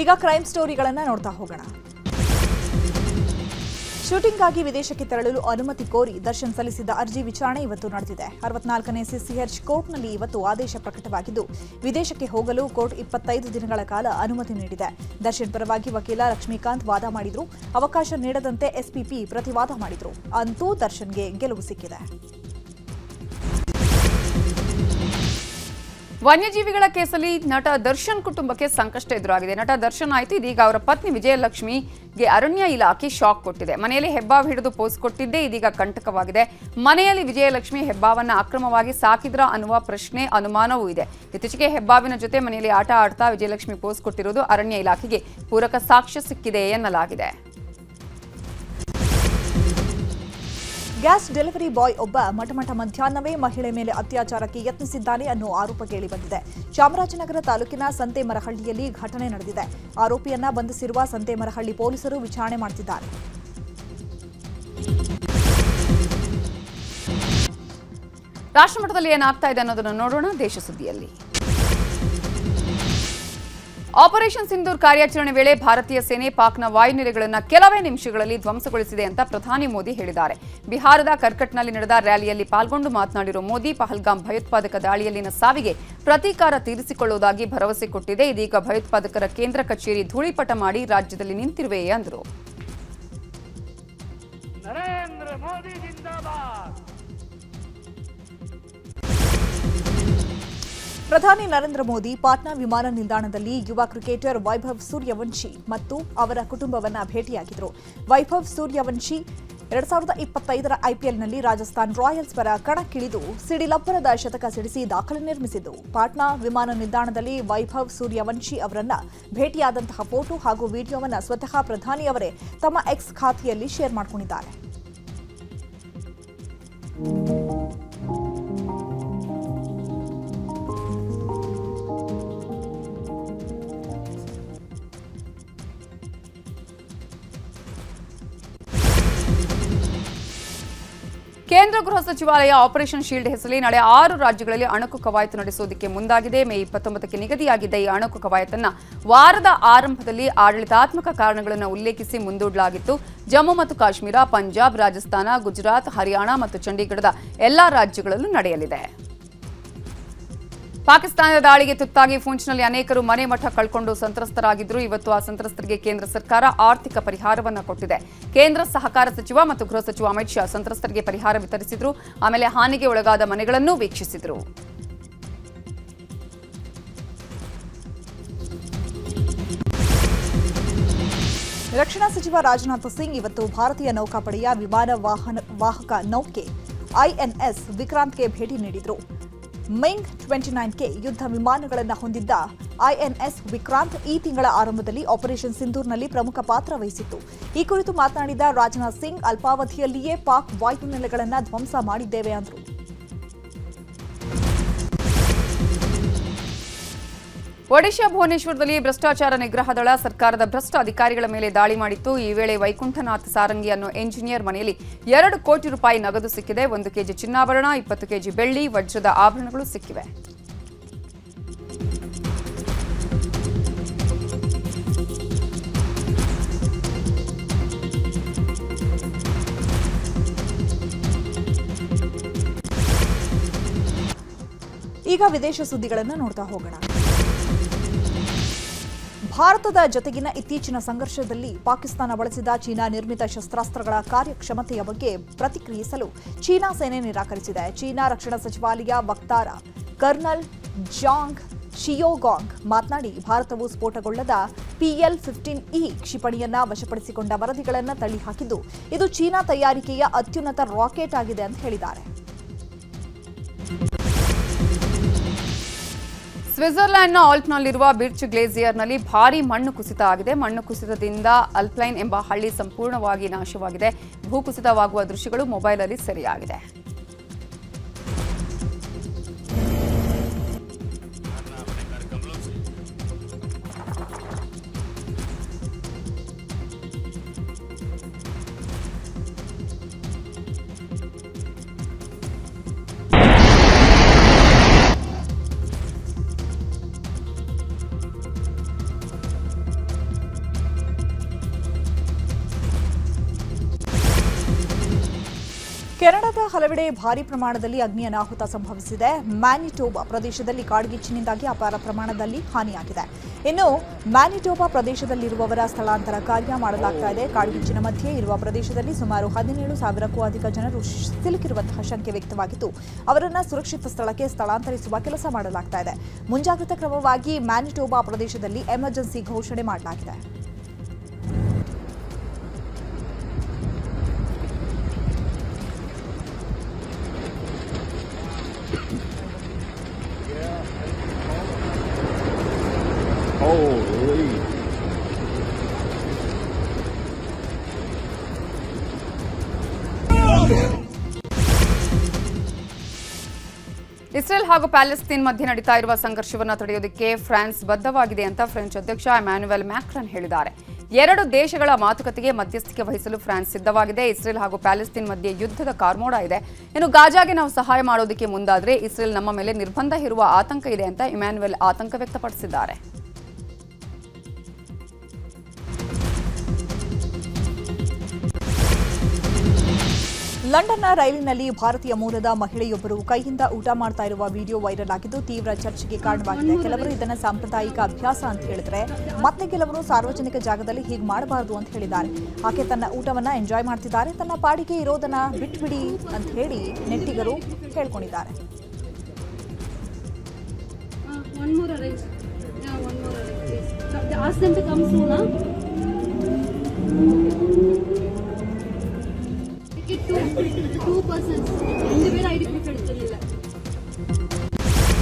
ಈಗ ಕ್ರೈಮ್ ಸ್ಟೋರಿಗಳನ್ನು ನೋಡ್ತಾ ಹೋಗೋಣ. ಶೂಟಿಂಗ್ಗಾಗಿ ವಿದೇಶಕ್ಕೆ ತೆರಳಲು ಅನುಮತಿ ಕೋರಿ ದರ್ಶನ್ ಸಲ್ಲಿಸಿದ್ದ ಅರ್ಜಿ ವಿಚಾರಣೆ ಇವತ್ತು ನಡೆದಿದೆ. 64ನೇ ಸಿಸಿಎಚ್ ಕೋರ್ಟ್ನಲ್ಲಿ ಇವತ್ತು ಆದೇಶ ಪ್ರಕಟವಾಗಿದ್ದು, ವಿದೇಶಕ್ಕೆ ಹೋಗಲು ಕೋರ್ಟ್ 25 ದಿನಗಳ ಕಾಲ ಅನುಮತಿ ನೀಡಿದೆ. ದರ್ಶನ್ ಪರವಾಗಿ ವಕೀಲ ಲಕ್ಷ್ಮೀಕಾಂತ್ ವಾದ ಮಾಡಿದ್ರು. ಅವಕಾಶ ನೀಡದಂತೆ ಎಸ್ಪಿಪಿ ಪ್ರತಿವಾದ ಮಾಡಿದ್ರು. ಅಂತೂ ದರ್ಶನ್ಗೆ ಗೆಲುವು ಸಿಕ್ಕಿದೆ. ವನ್ಯಜೀವಿಗಳ ಕೇಸಲ್ಲಿ ನಟ ದರ್ಶನ್ ಕುಟುಂಬಕ್ಕೆ ಸಂಕಷ್ಟ ಎದುರಾಗಿದೆ. ನಟ ದರ್ಶನ್ ಆಯಿತು, ಇದೀಗ ಅವರ ಪತ್ನಿ ವಿಜಯಲಕ್ಷ್ಮಿಗೆ ಅರಣ್ಯ ಇಲಾಖೆ ಶಾಕ್ ಕೊಟ್ಟಿದೆ. ಮನೆಯಲ್ಲಿ ಹೆಬ್ಬಾವು ಹಿಡಿದು ಪೋಸ್ ಕೊಟ್ಟಿದ್ದೇ ಇದೀಗ ಕಂಟಕವಾಗಿದೆ. ಮನೆಯಲ್ಲಿ ವಿಜಯಲಕ್ಷ್ಮಿ ಹೆಬ್ಬಾವನ್ನ ಅಕ್ರಮವಾಗಿ ಸಾಕಿದ್ರ ಅನ್ನುವ ಪ್ರಶ್ನೆ ಅನುಮಾನವೂ ಇದೆ. ಇತ್ತೀಚೆಗೆ ಹೆಬ್ಬಾವಿನ ಜೊತೆ ಮನೆಯಲ್ಲಿ ಆಟ ಆಡ್ತಾ ವಿಜಯಲಕ್ಷ್ಮಿ ಪೋಸ್ ಕೊಟ್ಟಿರುವುದು ಅರಣ್ಯ ಇಲಾಖೆಗೆ ಪೂರಕ ಸಾಕ್ಷ್ಯ ಸಿಕ್ಕಿದೆ ಎನ್ನಲಾಗಿದೆ. ಗ್ಯಾಸ್ ಡೆಲಿವರಿ ಬಾಯ್ ಒಬ್ಬ ಮಠಮಠ ಮಧ್ಯಾಹ್ನವೇ ಮಹಿಳೆ ಮೇಲೆ ಅತ್ಯಾಚಾರಕ್ಕೆ ಯತ್ನಿಸಿದ್ದಾನೆ ಅನ್ನೋ ಆರೋಪ ಕೇಳಿಬಂದಿದೆ. ಚಾಮರಾಜನಗರ ತಾಲೂಕಿನ ಸಂತೇಮರಹಳ್ಳಿಯಲ್ಲಿ ಘಟನೆ ನಡೆದಿದೆ. ಆರೋಪಿಯನ್ನ ಬಂಧಿಸಿರುವ ಸಂತೇಮರಹಳ್ಳಿ ಪೊಲೀಸರು ವಿಚಾರಣೆ ಮಾಡುತ್ತಿದ್ದಾರೆ. ರಾಷ್ಟ್ರಮಟ್ಟದಲ್ಲಿ ಏನಾಗ್ತಾ ಇದೆ ಅನ್ನೋದನ್ನು ನೋಡೋಣ ದೇಶ ಸುದ್ದಿಯಲ್ಲಿ. ಆಪರೇಷನ್ ಸಿಂಧೂರ್ ಕಾರ್ಯಾಚರಣೆ ವೇಳೆ ಭಾರತೀಯ ಸೇನೆ ಪಾಕ್ನ ವಾಯುನೆಲೆಗಳನ್ನು ಕೆಲವೇ ನಿಮಿಷಗಳಲ್ಲಿ ಧ್ವಂಸಗೊಳಿಸಿದೆ ಅಂತ ಪ್ರಧಾನಿ ಮೋದಿ ಹೇಳಿದ್ದಾರೆ. ಬಿಹಾರದ ಕರ್ಕಟ್ನಲ್ಲಿ ನಡೆದ ರ್ಯಾಲಿಯಲ್ಲಿ ಪಾಲ್ಗೊಂಡು ಮಾತನಾಡಿರುವ ಮೋದಿ, ಪಹಲ್ಗಾಮ್ ಭಯೋತ್ಪಾದಕ ದಾಳಿಯಲ್ಲಿನ ಸಾವಿಗೆ ಪ್ರತೀಕಾರ ತೀರಿಸಿಕೊಳ್ಳುವುದಾಗಿ ಭರವಸೆ ಕೊಟ್ಟಿದೆ. ಇದೀಗ ಭಯೋತ್ಪಾದಕರ ಕೇಂದ್ರ ಕಚೇರಿ ಧೂಳಿಪಟ ಮಾಡಿ ರಾಜ್ಯದಲ್ಲಿ ನಿಂತಿರುವೆ ಎಂದರು. ಪ್ರಧಾನಿ ನರೇಂದ್ರ ಮೋದಿ ಪಾಟ್ನಾ ವಿಮಾನ ನಿಲ್ದಾಣದಲ್ಲಿ ಯುವ ಕ್ರಿಕೆಟರ್ ವೈಭವ್ ಸೂರ್ಯವಂಶಿ ಮತ್ತು ಅವರ ಕುಟುಂಬವನ್ನು ಭೇಟಿಯಾಗಿದ್ದರು. ವೈಭವ್ ಸೂರ್ಯವಂಶಿ 2025ರ ಐಪಿಎಲ್ನಲ್ಲಿ ರಾಜಸ್ಥಾನ್ ರಾಯಲ್ಸ್ ಪರ ಕಣಕ್ಕಿಳಿದು ಸಿಡಿಲಬ್ಬರದ ಶತಕ ಸಿಡಿಸಿ ದಾಖಲೆ ನಿರ್ಮಿಸಿದ್ದು. ಪಾಟ್ನಾ ವಿಮಾನ ನಿಲ್ದಾಣದಲ್ಲಿ ವೈಭವ್ ಸೂರ್ಯವಂಶಿ ಅವರನ್ನ ಭೇಟಿಯಾದಂತಹ ಫೋಟೋ ಹಾಗೂ ವಿಡಿಯೋವನ್ನು ಸ್ವತಃ ಪ್ರಧಾನಿ ಅವರೇ ತಮ್ಮ ಎಕ್ಸ್ ಖಾತೆಯಲ್ಲಿ ಶೇರ್ ಮಾಡಿಕೊಂಡಿದ್ದಾರೆ. ಕೇಂದ್ರ ಗೃಹ ಸಚಿವಾಲಯ ಆಪರೇಷನ್ ಶೀಲ್ಡ್ ಹೆಸರಲ್ಲಿ ನಾಳೆ 6 ರಾಜ್ಯಗಳಲ್ಲಿ ಅಣಕು ಕವಾಯತು ನಡೆಸುವುದಕ್ಕೆ ಮುಂದಾಗಿದೆ. ಮೇ 29ಕ್ಕೆ ನಿಗದಿಯಾಗಿದ್ದ ಈ ಅಣಕು ಕವಾಯತನ್ನು ವಾರದ ಆರಂಭದಲ್ಲಿ ಆಡಳಿತಾತ್ಮಕ ಕಾರಣಗಳನ್ನು ಉಲ್ಲೇಖಿಸಿ ಮುಂದೂಡಲಾಗಿತ್ತು. ಜಮ್ಮು ಮತ್ತು ಕಾಶ್ಮೀರ, ಪಂಜಾಬ್, ರಾಜಸ್ಥಾನ, ಗುಜರಾತ್, ಹರಿಯಾಣ ಮತ್ತು ಚಂಡೀಗಢದ ಎಲ್ಲಾ ರಾಜ್ಯಗಳಲ್ಲೂ ನಡೆಯಲಿದೆ. ಪಾಕಿಸ್ತಾನದ ದಾಳಿಗೆ ತುತ್ತಾಗಿ ಪೂಂಚ್ನಲ್ಲಿ ಅನೇಕರು ಮನೆ ಮಠ ಕಳ್ಕೊಂಡು ಸಂತ್ರಸ್ತರಾಗಿದ್ದರು. ಇವತ್ತು ಆ ಸಂತ್ರಸ್ತರಿಗೆ ಕೇಂದ್ರ ಸರ್ಕಾರ ಆರ್ಥಿಕ ಪರಿಹಾರವನ್ನು ಕೊಟ್ಟಿದೆ. ಕೇಂದ್ರ ಸಹಕಾರ ಸಚಿವ ಮತ್ತು ಗೃಹ ಸಚಿವ ಅಮಿತ್ ಶಾ ಸಂತ್ರಸ್ತರಿಗೆ ಪರಿಹಾರ ವಿತರಿಸಿದರು. ಆಮೇಲೆ ಹಾನಿಗೆ ಒಳಗಾದ ಮನೆಗಳನ್ನು ವೀಕ್ಷಿಸಿದರು. ರಕ್ಷಣಾ ಸಚಿವ ರಾಜನಾಥ್ ಸಿಂಗ್ ಇವತ್ತು ಭಾರತೀಯ ನೌಕಾಪಡೆಯ ವಿಮಾನ ವಾಹಕ ನೌಕೆ ಐಎನ್ಎಸ್ ವಿಕ್ರಾಂತ್ಗೆ ಭೇಟಿ ನೀಡಿದರು. ಮಿಂಗ್ 29ಕೆ ಯುದ್ಧ ವಿಮಾನಗಳನ್ನು ಹೊಂದಿದ್ದ ಐಎನ್ಎಸ್ ವಿಕ್ರಾಂತ್ ಈ ತಿಂಗಳ ಆರಂಭದಲ್ಲಿ ಆಪರೇಷನ್ ಸಿಂಧೂರ್ನಲ್ಲಿ ಪ್ರಮುಖ ಪಾತ್ರ ವಹಿಸಿತ್ತು. ಈ ಕುರಿತು ಮಾತನಾಡಿದ ರಾಜನಾಥ್ ಸಿಂಗ್, ಅಲ್ಪಾವಧಿಯಲ್ಲಿಯೇ ಪಾಕ್ ವಾಯುನೆಲೆಗಳನ್ನು ಧ್ವಂಸ ಮಾಡಿದ್ದೇವೆ ಎಂದರು. ಒಡಿಶಾ ಭುವನೇಶ್ವರದಲ್ಲಿ ಭ್ರಷ್ಟಾಚಾರ ನಿಗ್ರಹ ದಳ ಸರ್ಕಾರದ ಭ್ರಷ್ಟ ಅಧಿಕಾರಿಗಳ ಮೇಲೆ ದಾಳಿ ಮಾಡಿತ್ತು. ಈ ವೇಳೆ ವೈಕುಂಠನಾಥ್ ಸಾರಂಗಿ ಅನ್ನೋ ಎಂಜಿನಿಯರ್ ಮನೆಯಲ್ಲಿ 2 ಕೋಟಿ ರೂಪಾಯಿ ನಗದು ಸಿಕ್ಕಿದೆ. 1 ಕೆಜಿ ಚಿನ್ನಾಭರಣ, 20 ಕೆಜಿ ಬೆಳ್ಳಿ, ವಜ್ರದ ಆಭರಣಗಳು ಸಿಕ್ಕಿವೆ. ಈಗ ವಿದೇಶ ಸುದ್ದಿಗಳನ್ನು ನೋಡ್ತಾ ಹೋಗೋಣ. ಭಾರತದ ಜೊತೆಗಿನ ಇತ್ತೀಚಿನ ಸಂಘರ್ಷದಲ್ಲಿ ಪಾಕಿಸ್ತಾನ ಬಳಸಿದ ಚೀನಾ ನಿರ್ಮಿತ ಶಸ್ತ್ರಾಸ್ತ್ರಗಳ ಕಾರ್ಯಕ್ಷಮತೆಯ ಬಗ್ಗೆ ಪ್ರತಿಕ್ರಿಯಿಸಲು ಚೀನಾ ಸೇನೆ ನಿರಾಕರಿಸಿದೆ. ಚೀನಾ ರಕ್ಷಣಾ ಸಚಿವಾಲಯ ವಕ್ತಾರ ಕರ್ನಲ್ ಜಾಂಗ್ ಶಿಯೋಗಾಂಗ್ ಮಾತನಾಡಿ, ಭಾರತವು ಸ್ಫೋಟಗೊಳ್ಳದ PL-15E ಕ್ಷಿಪಣಿಯನ್ನ ವಶಪಡಿಸಿಕೊಂಡ ವರದಿಗಳನ್ನು ತಳ್ಳಿಹಾಕಿದ್ದು, ಇದು ಚೀನಾ ತಯಾರಿಕೆಯ ಅತ್ಯುನ್ನತ ರಾಕೆಟ್ ಆಗಿದೆ ಅಂತ ಹೇಳಿದ್ದಾರೆ. ಸ್ವಿಟ್ಜರ್ಲೆಂಡ್ನ ಆಲ್ಪ್ನಲ್ಲಿರುವ ಬಿರ್ಚ್ ಗ್ಲೇಸಿಯರ್ನಲ್ಲಿ ಭಾರೀ ಮಣ್ಣು ಕುಸಿತ ಆಗಿದೆ. ಮಣ್ಣು ಕುಸಿತದಿಂದ ಅಲ್ಪೈನ್ ಎಂಬ ಹಳ್ಳಿ ಸಂಪೂರ್ಣವಾಗಿ ನಾಶವಾಗಿದೆ. ಭೂಕುಸಿತವಾಗುವ ದೃಶ್ಯಗಳು ಮೊಬೈಲ್ನಲ್ಲಿ ಸೆರೆಯಾಗಿದೆ. ಕೆನಡಾದ ಹಲವೆಡೆ ಭಾರೀ ಪ್ರಮಾಣದಲ್ಲಿ ಅಗ್ನಿ ಅನಾಹುತ ಸಂಭವಿಸಿದೆ. ಮ್ಯಾನಿಟೋಬಾ ಪ್ರದೇಶದಲ್ಲಿ ಕಾಡ್ಗಿಚ್ಚಿನಿಂದಾಗಿ ಅಪಾರ ಪ್ರಮಾಣದಲ್ಲಿ ಹಾನಿಯಾಗಿದೆ. ಇನ್ನು ಮ್ಯಾನಿಟೋಬಾ ಪ್ರದೇಶದಲ್ಲಿರುವವರ ಸ್ಥಳಾಂತರ ಕಾರ್ಯ ಮಾಡಲಾಗ್ತಾ ಇದೆ. ಕಾಡ್ಗಿಚ್ಚಿನ ಮಧ್ಯೆ ಇರುವ ಪ್ರದೇಶದಲ್ಲಿ ಸುಮಾರು 17,000ಕ್ಕೂ ಅಧಿಕ ಜನರು ಸಿಲುಕಿರುವಂತಹ ಶಂಕೆ ವ್ಯಕ್ತವಾಗಿದ್ದು ಅವರನ್ನು ಸುರಕ್ಷಿತ ಸ್ಥಳಕ್ಕೆ ಸ್ಥಳಾಂತರಿಸುವ ಕೆಲಸ ಮಾಡಲಾಗ್ತಾ ಇದೆ. ಮುಂಜಾಗ್ರತಾ ಕ್ರಮವಾಗಿ ಮ್ಯಾನಿಟೋಬಾ ಪ್ರದೇಶದಲ್ಲಿ ಎಮರ್ಜೆನ್ಸಿ ಘೋಷಣೆ ಮಾಡಲಾಗಿದೆ. Holy. ಇಸ್ರೇಲ್ ಹಾಗೂ ಪ್ಯಾಲೆಸ್ತೈನ್ ಮಧ್ಯೆ ನಡೀತಾ ಇರುವ ಸಂಘರ್ಷವನ್ನು ತಡೆಯೋದಕ್ಕೆ ಫ್ರಾನ್ಸ್ ಬದ್ಧವಾಗಿದೆ ಅಂತ ಫ್ರೆಂಚ್ ಅಧ್ಯಕ್ಷ ಇಮ್ಯಾನ್ಯುಯಲ್ ಮ್ಯಾಕ್ರಾನ್ ಹೇಳಿದ್ದಾರೆ. ಎರಡು ದೇಶಗಳ ಮಾತುಕತೆಗೆ ಮಧ್ಯಸ್ಥಿಕೆ ವಹಿಸಲು ಫ್ರಾನ್ಸ್ ಸಿದ್ಧವಾಗಿದೆ. ಇಸ್ರೇಲ್ ಹಾಗೂ ಪ್ಯಾಲೆಸ್ತೈನ್ ಮಧ್ಯೆ ಯುದ್ಧದ ಕಾರ್ಮೋಡ ಇದೆ. ಇನ್ನು ಗಾಜಾಗೆ ನಾವು ಸಹಾಯ ಮಾಡೋದಕ್ಕೆ ಮುಂದಾದರೆ ಇಸ್ರೇಲ್ ನಮ್ಮ ಮೇಲೆ ನಿರ್ಬಂಧ ಹೇರುವ ಆತಂಕ ಇದೆ ಅಂತ ಇಮ್ಯಾನ್ಯುಯಲ್ ಆತಂಕ ವ್ಯಕ್ತಪಡಿಸಿದ್ದಾರೆ. ಲಂಡನ್ನ ರೈಲಿನಲ್ಲಿ ಭಾರತೀಯ ಮೂಲದ ಮಹಿಳೆಯೊಬ್ಬರು ಕೈಯಿಂದ ಊಟ ಮಾಡ್ತಾ ಇರುವ ವಿಡಿಯೋ ವೈರಲ್ ಆಗಿದ್ದು ತೀವ್ರ ಚರ್ಚೆಗೆ ಕಾರಣವಾಗಿದೆ. ಕೆಲವರು ಇದನ್ನು ಸಾಂಪ್ರದಾಯಿಕ ಅಭ್ಯಾಸ ಅಂತ ಹೇಳಿದ್ರೆ, ಮತ್ತೆ ಕೆಲವರು ಸಾರ್ವಜನಿಕ ಜಾಗದಲ್ಲಿ ಹೀಗೆ ಮಾಡಬಾರದು ಅಂತ ಹೇಳಿದ್ದಾರೆ. ಆಕೆ ತನ್ನ ಊಟವನ್ನ ಎಂಜಾಯ್ ಮಾಡ್ತಿದ್ದಾರೆ. ತನ್ನ ಪಾಡಿಗೆ ಇರೋದನ್ನ ಬಿಟ್ಬಿಡಿ ಅಂತ ಹೇಳಿ ನೆಟ್ಟಿಗರು ಹೇಳ್ಕೊಂಡಿದ್ದಾರೆ. Two persons. 2 പേര് ഐഡി പ്രൂഫ് എടുത്തില്ല.